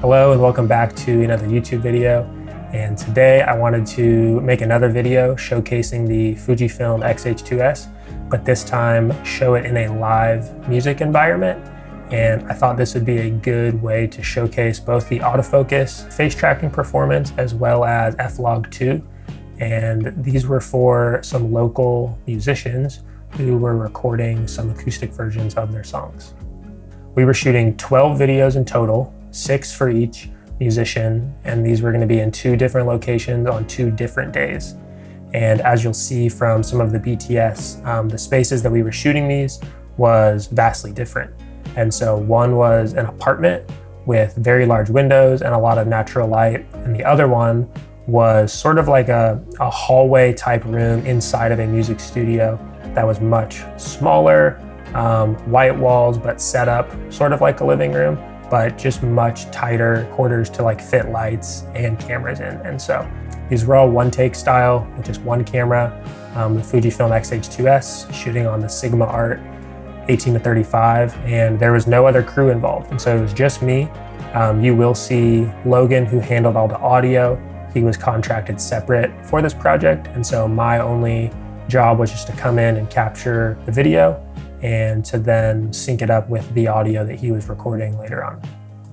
Hello and welcome back to another YouTube video. And today I wanted to make another video showcasing the Fujifilm XH2S, but this time show it in a live music environment. And I thought this would be a good way to showcase both the autofocus face tracking performance as well as Flog-2. And these were for some local musicians who were recording some acoustic versions of their songs. We were shooting 12 videos in total, 6 for each musician, and these were going to be in 2 different locations on 2 different days. And as you'll see from some of the BTS, the spaces that we were shooting these was vastly different. And so one was an apartment with very large windows and a lot of natural light, and the other one was sort of like a hallway type room inside of a music studio that was much smaller, white walls, but set up sort of like a living room, but just much tighter quarters to like fit lights and cameras in. And so these were all one take style with just one camera, the Fujifilm XH2S, shooting on the Sigma Art 18-35, and there was no other crew involved. And so it was just me. You will see Logan, who handled all the audio. He was contracted separate for this project. And so my only job was just to come in and capture the video and to then sync it up with the audio that he was recording later on.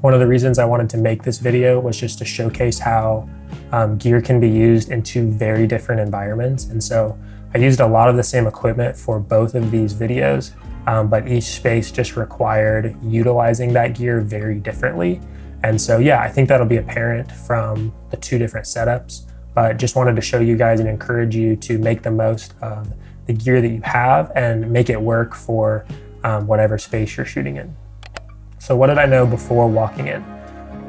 One of the reasons I wanted to make this video was just to showcase how gear can be used in 2 very different environments. And so I used a lot of the same equipment for both of these videos, but each space just required utilizing that gear very differently. And so yeah, I think that'll be apparent from the 2 different setups, but just wanted to show you guys and encourage you to make the most of the gear that you have and make it work for whatever space you're shooting in. So what did I know before walking in?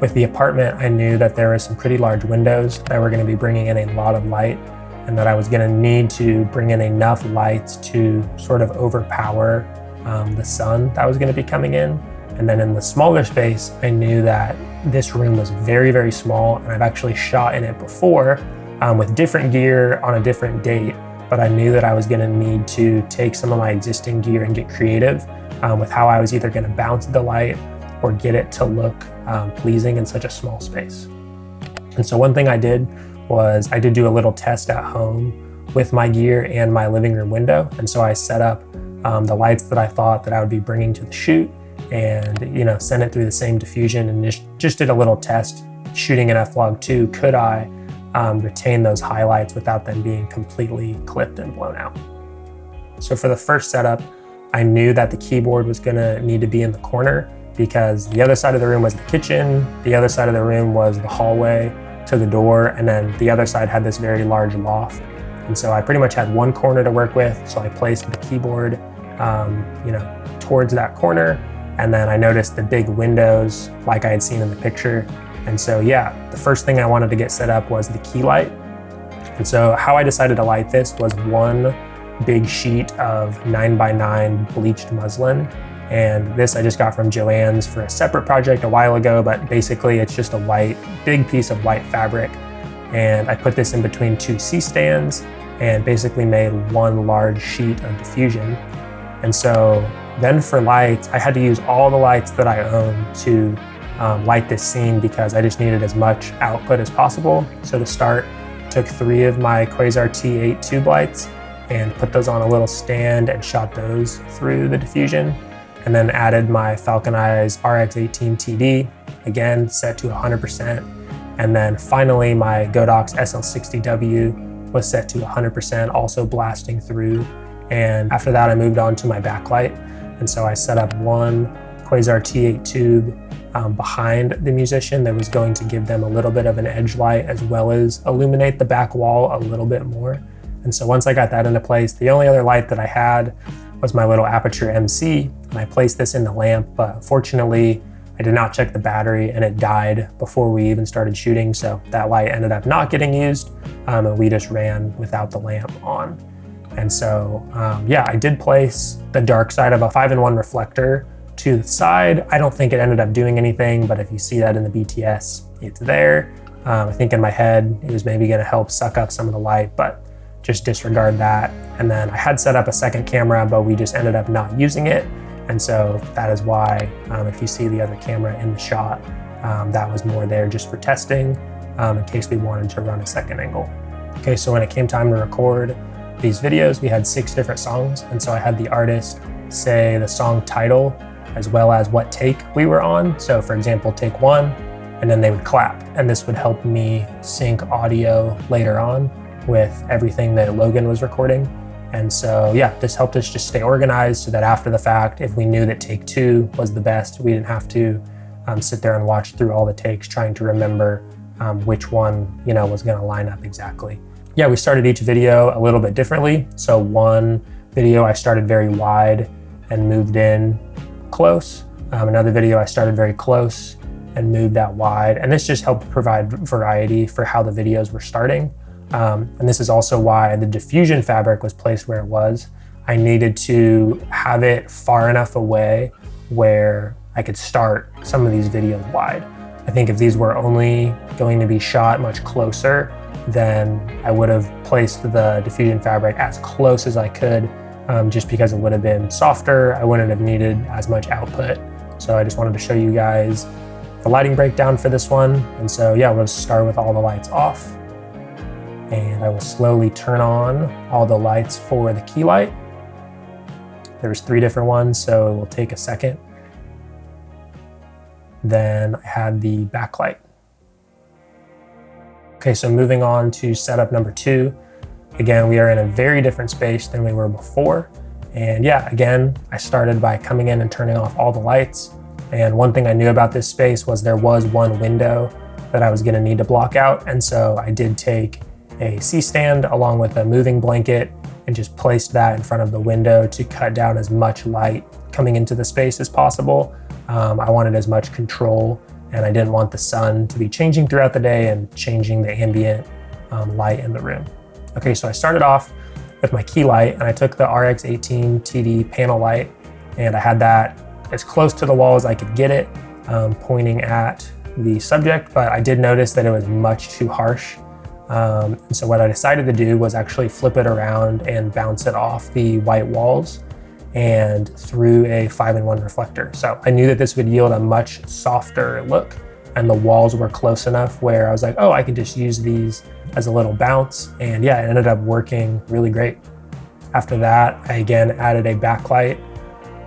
With the apartment, I knew that there were some pretty large windows that were going to be bringing in a lot of light, and that I was going to need to bring in enough lights to sort of overpower the sun that was going to be coming in. And then in the smaller space, I knew that this room was very, very small, and I've actually shot in it before with different gear on a different date. But I knew that I was gonna need to take some of my existing gear and get creative with how I was either gonna bounce the light or get it to look pleasing in such a small space. And so one thing I did was I did do a little test at home with my gear and my living room window. And so I set up the lights that I thought that I would be bringing to the shoot and sent it through the same diffusion and just did a little test shooting in Flog-2. Could I retain those highlights without them being completely clipped and blown out? So for the first setup, I knew that the keyboard was gonna need to be in the corner because the other side of the room was the kitchen, the other side of the room was the hallway to the door, and then the other side had this very large loft. And so I pretty much had one corner to work with, so I placed the keyboard towards that corner, and then I noticed the big windows like I had seen in the picture. And so yeah, the first thing I wanted to get set up was the key light. And so how I decided to light this was one big sheet of 9x9 bleached muslin. And this I just got from Joann's for a separate project a while ago, but basically it's just a big piece of white fabric. And I put this in between 2 C-stands and basically made one large sheet of diffusion. And so then for lights, I had to use all the lights that I own to light this scene because I just needed as much output as possible. So to start, took 3 of my Quasar T8 tube lights and put those on a little stand and shot those through the diffusion. And then added my Falcon Eyes RX18 TD, again set to 100%. And then finally my Godox SL60W was set to 100%, also blasting through. And after that, I moved on to my backlight. And so I set up one Quasar T8 tube behind the musician that was going to give them a little bit of an edge light as well as illuminate the back wall a little bit more. And so once I got that into place, the only other light that I had was my little Aperture MC, and I placed this in the lamp, but fortunately I did not check the battery and it died before we even started shooting. So that light ended up not getting used and we just ran without the lamp on. And so yeah, I did place the dark side of a 5-in-1 reflector to the side. I don't think it ended up doing anything, but if you see that in the BTS, it's there. I think in my head, it was maybe gonna help suck up some of the light, but just disregard that. And then I had set up a second camera, but we just ended up not using it. And so that is why, if you see the other camera in the shot, That was more there just for testing in case we wanted to run a second angle. Okay, so when it came time to record these videos, we had 6 different songs. And so I had the artist say the song title as well as what take we were on. So for example, take 1, and then they would clap. And this would help me sync audio later on with everything that Logan was recording. And so yeah, this helped us just stay organized so that after the fact, if we knew that take 2 was the best, we didn't have to sit there and watch through all the takes trying to remember which one, was gonna line up exactly. Yeah, we started each video a little bit differently. So one video I started very wide and moved in close. Another video I started very close and moved out wide. And this just helped provide variety for how the videos were starting. And this is also why the diffusion fabric was placed where it was. I needed to have it far enough away where I could start some of these videos wide. I think if these were only going to be shot much closer, then I would have placed the diffusion fabric as close as I could, just because it would have been softer. I wouldn't have needed as much output. So I just wanted to show you guys the lighting breakdown for this one. And so yeah, we'll start with all the lights off. And I will slowly turn on all the lights for the key light. There's 3 different ones, so it will take a second. Then I had the backlight. Okay, so moving on to setup number 2. Again, we are in a very different space than we were before. And yeah, again, I started by coming in and turning off all the lights. And one thing I knew about this space was there was one window that I was gonna need to block out. And so I did take a C-stand along with a moving blanket and just placed that in front of the window to cut down as much light coming into the space as possible. I wanted as much control, and I didn't want the sun to be changing throughout the day and changing the ambient light in the room. Okay, so I started off with my key light, and I took the RX18 TD panel light, and I had that as close to the wall as I could get it, pointing at the subject, but I did notice that it was much too harsh. And so what I decided to do was actually flip it around and bounce it off the white walls and through a 5-in-1 reflector. So I knew that this would yield a much softer look, and the walls were close enough where I was like, oh, I could just use these as a little bounce. And yeah, it ended up working really great. After that, I again added a backlight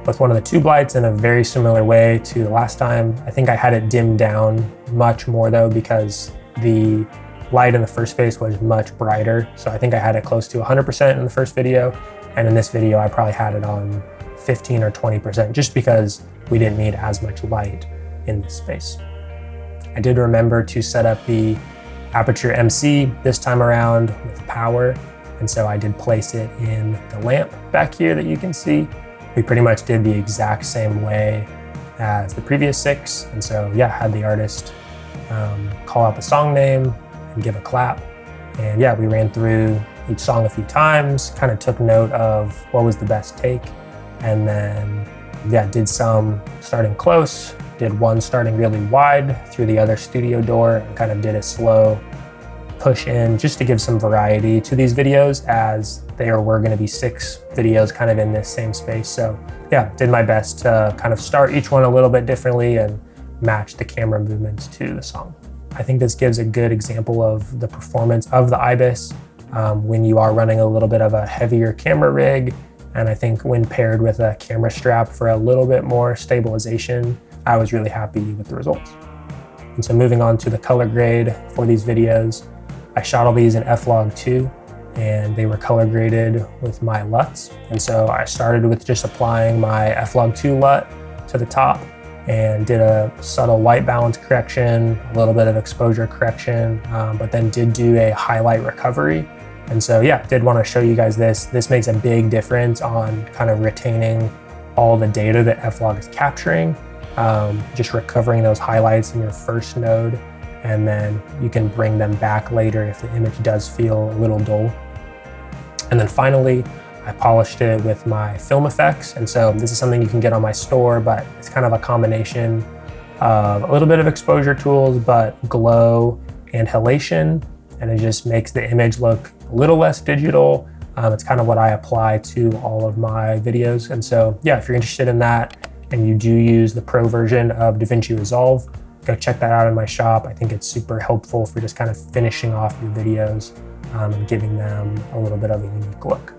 with one of the tube lights in a very similar way to the last time. I think I had it dimmed down much more though, because the light in the first space was much brighter. So I think I had it close to 100% in the first video. And in this video, I probably had it on 15 or 20%, just because we didn't need as much light in this space. I did remember to set up the aperture MC this time around with power. And so I did place it in the lamp back here that you can see. We pretty much did the exact same way as the previous 6. And so yeah, had the artist call out the song name and give a clap. And yeah, we ran through each song a few times, kind of took note of what was the best take. And then yeah, did some starting close, did one starting really wide through the other studio door, and kind of did a slow push in just to give some variety to these videos, as there were going to be 6 videos kind of in this same space. So yeah, did my best to kind of start each one a little bit differently and match the camera movements to the song. I think this gives a good example of the performance of the IBIS when you are running a little bit of a heavier camera rig. And I think when paired with a camera strap for a little bit more stabilization, I was really happy with the results. And so moving on to the color grade for these videos, I shot all these in Flog-2, and they were color graded with my LUTs. And so I started with just applying my Flog-2 LUT to the top and did a subtle white balance correction, a little bit of exposure correction, but then did do a highlight recovery. And so yeah, did want to show you guys this. This makes a big difference on kind of retaining all the data that Flog is capturing, just recovering those highlights in your first node, and then you can bring them back later if the image does feel a little dull. And then finally, I polished it with my Film FX. And so this is something you can get on my store, but it's kind of a combination of a little bit of exposure tools, but glow and halation. And it just makes the image look a little less digital. It's kind of what I apply to all of my videos. And so yeah, if you're interested in that and you do use the pro version of DaVinci Resolve, go check that out in my shop. I think it's super helpful for just kind of finishing off your videos and giving them a little bit of a unique look.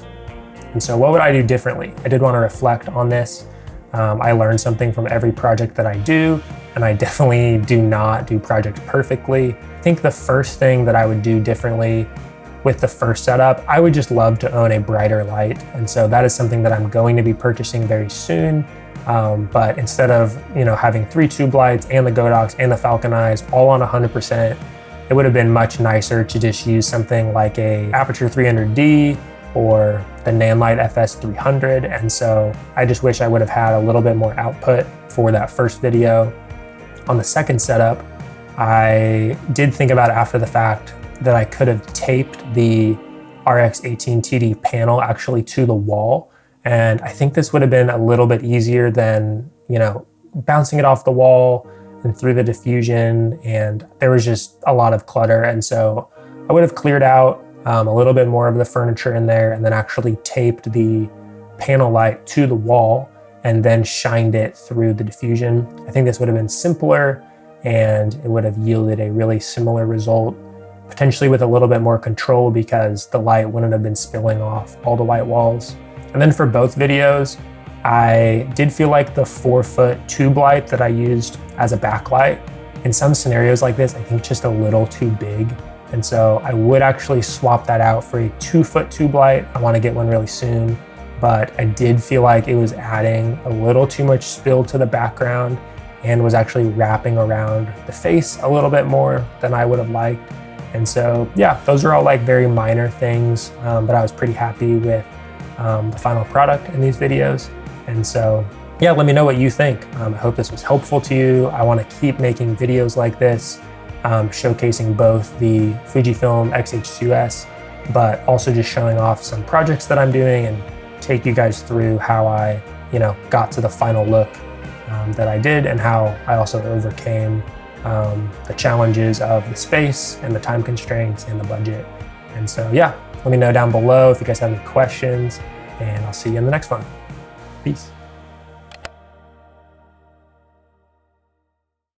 And so what would I do differently? I did want to reflect on this. I learned something from every project that I do, and I definitely do not do projects perfectly. I think the first thing that I would do differently with the first setup, I would just love to own a brighter light. And so that is something that I'm going to be purchasing very soon. But instead of having 3 tube lights and the Godox and the Falcon Eyes all on 100%, it would have been much nicer to just use something like a Aperture 300D or the Nanlite FS300. And so I just wish I would have had a little bit more output for that first video. On the second setup, I did think about after the fact that I could have taped the RX18TD panel actually to the wall. And I think this would have been a little bit easier than, bouncing it off the wall and through the diffusion. And there was just a lot of clutter. And so I would have cleared out a little bit more of the furniture in there and then actually taped the panel light to the wall and then shined it through the diffusion. I think this would have been simpler and it would have yielded a really similar result, potentially with a little bit more control because the light wouldn't have been spilling off all the white walls. And then for both videos, I did feel like the 4-foot tube light that I used as a backlight, in some scenarios like this, I think just a little too big. And so I would actually swap that out for a 2-foot tube light. I want to get one really soon, but I did feel like it was adding a little too much spill to the background and was actually wrapping around the face a little bit more than I would have liked. And so, yeah, those are all like very minor things, but I was pretty happy with the final product in these videos. And so, yeah, let me know what you think. I hope this was helpful to you. I want to keep making videos like this, showcasing both the Fujifilm XH2S, but also just showing off some projects that I'm doing and take you guys through how I, got to the final look that I did and how I also overcame the challenges of the space and the time constraints and the budget. And so, yeah, let me know down below if you guys have any questions, and I'll see you in the next one. Peace.